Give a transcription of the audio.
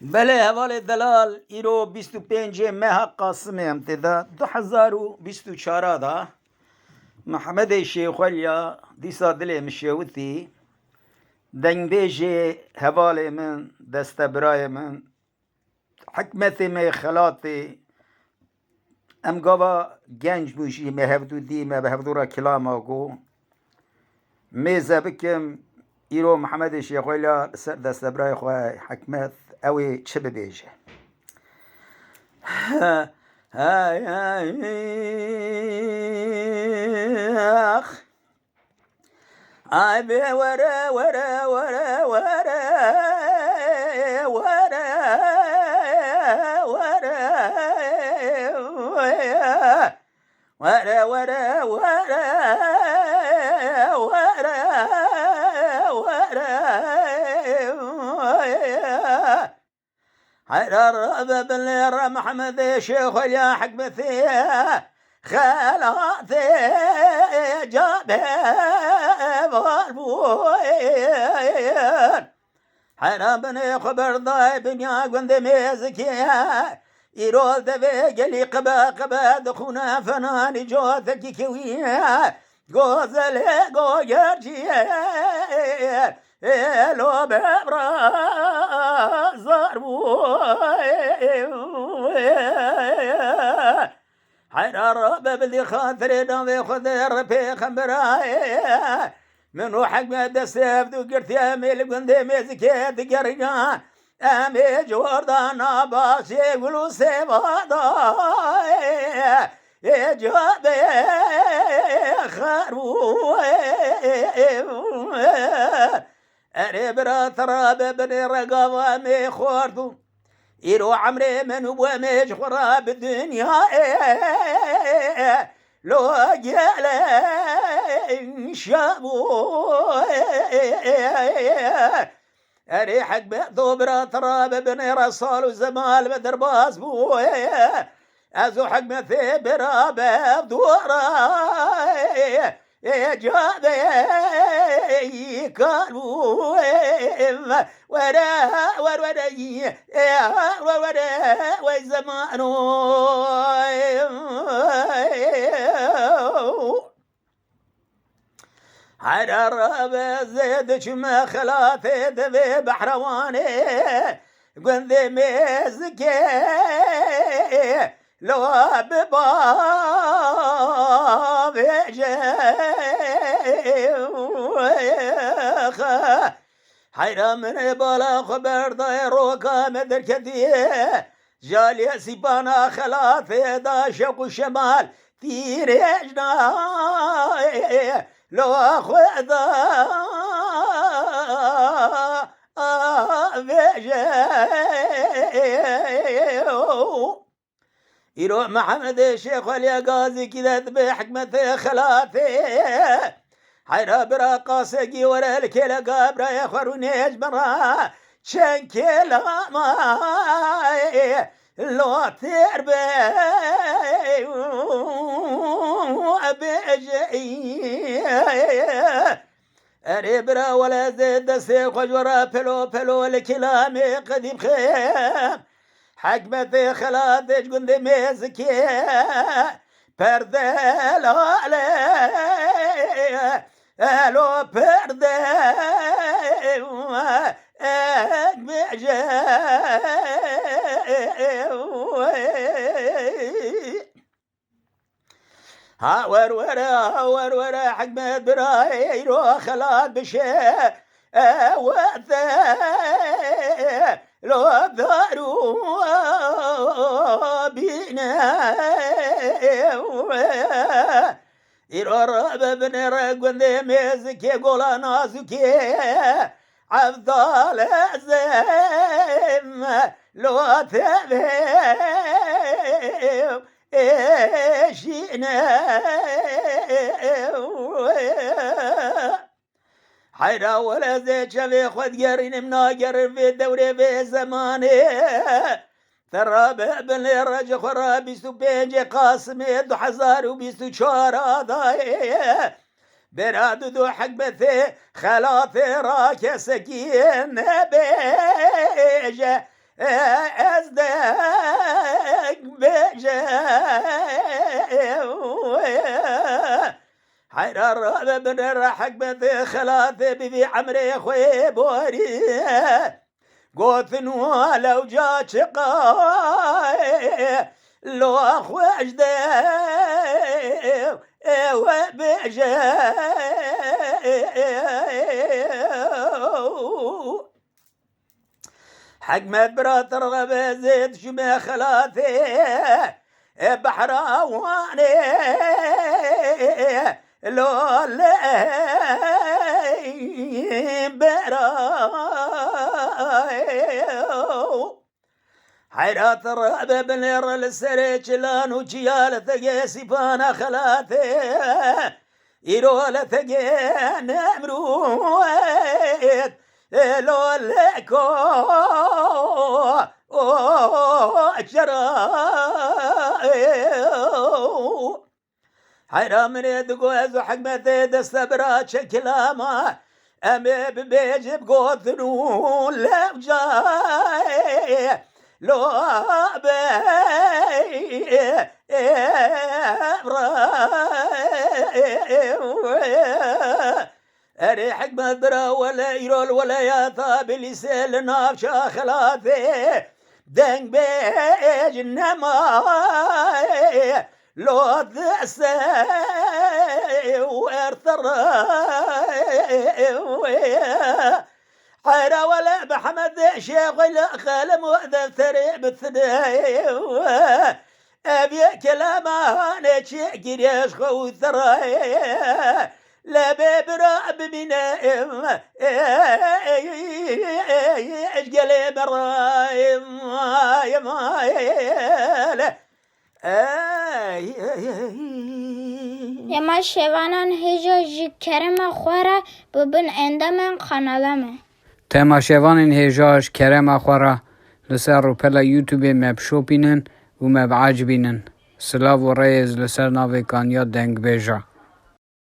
بله حوال دلال ایرو 25 ماه قاسم امتدا 2024 دا محمد شیخ ولیا دیسا دلی مشیوتی دنگ بیجی حوال من دست برای من حکمت می خلاتی ام گاوا گنج بوشی مهفدو دی مهفدو را کلام آگو میزه بکم ایرو محمد شیخ ولیا دست برای خواه حکمت اوی چه ببیجه آخ آی بی وره وره وره وره وره وره وره وره وره حيدر بالليل محمد شيخ يا حكمتي خالاتي جابه بالبوين حيدر بني خبر ضاي بنيا قند ميزكي يرول دبي قلي قبا دخونا فناني جوثك كويه قوزل قو يرجي لو ببرا زاربو حيرار ببلي خاطري نوي خذر في خمراي منو حق دسف دو قرتي اميل قندي ميزكي تقرنا امي جوردانا باسي قلو سيبادا جابي خاربو أريبرا تراب بني رقابة مي خوردو إيرو عمري من وميج خراب الدنيا لو جالي شابو أري حق بيضو تراب بني رسول وزمال بدر باسبو أزو حق مثي برابة بدورة جابي كانوا ورا وزمانو حرر زيد شما خلافي دبي بحرواني قندي ميزكي لو بباب حيرا من بالا خبر دايروكا مدر كديه جالي سيبانا خلافي دا شق شمال تيريجنا لو خذا يروح محمد الشيخ وليا قاضي كذا بحكمة خلافي حيرا برا قاسقي ورا الكيلا قابرا يا خرونيش برا شنكيلا ماي لو تربي بيجي أريبرا ولا زيد سيخ وجورا بلو الكلامي قديم خيم حكمتي خلاتش قند ميزكي پرده لاله الو پرده اگمجه ها ورا حكمت براي رو خلات بشه وثا لو دارو بينا يرى بن رقند ميزكي قولا نازكي عبد العزيم لو تبي ايشينا حيرا ولا زي شفي خد قرين مناقر في الدوري في زماني ترى بن الرجل خرابي سبينجي قاسمي دو حزار وبيستو شارع ضاي براد دو حق بثي خلاطي راك سكين بيجي ازدك بجا حيرار بن الرحق بذي خلاثي بذي عمري خوي بوري قوثن ولو جا شقاي لو اخوش دي وبجا حق مبرات رغب زيد شمي خلاثي بحراواني لو لي براو حيرات الرعب بنير السريج لانو جيال ثقي سيفانا خلاثي يرول ثقي نمروت لو لكو جراو حيرا من يدقوز وحكمته دستبرا شكلاما أمي ببيجب قوثنو لو جاي لو بي أري حكمة برا ولا يرول ولا ياتا بلسال نافشا خلاثي دنگ بيج نماي لو دسي وارترى حيرا ولا محمد شيخ ولا خالم وذا ثري بالثناي أبي كلامه أنا شيء قريش خو ثراي لا ببرا بمنائم اجقلي برايم يا مايل يما شوانان هجا کرم خوره ببن اندامن قنالمه تما شوانان هجاش کرم خوره لسر رو پلا یوتیوب مبشوپینن و مبعجبینن سلاو و ریز لسر ناوی کانیا دنگ بیجا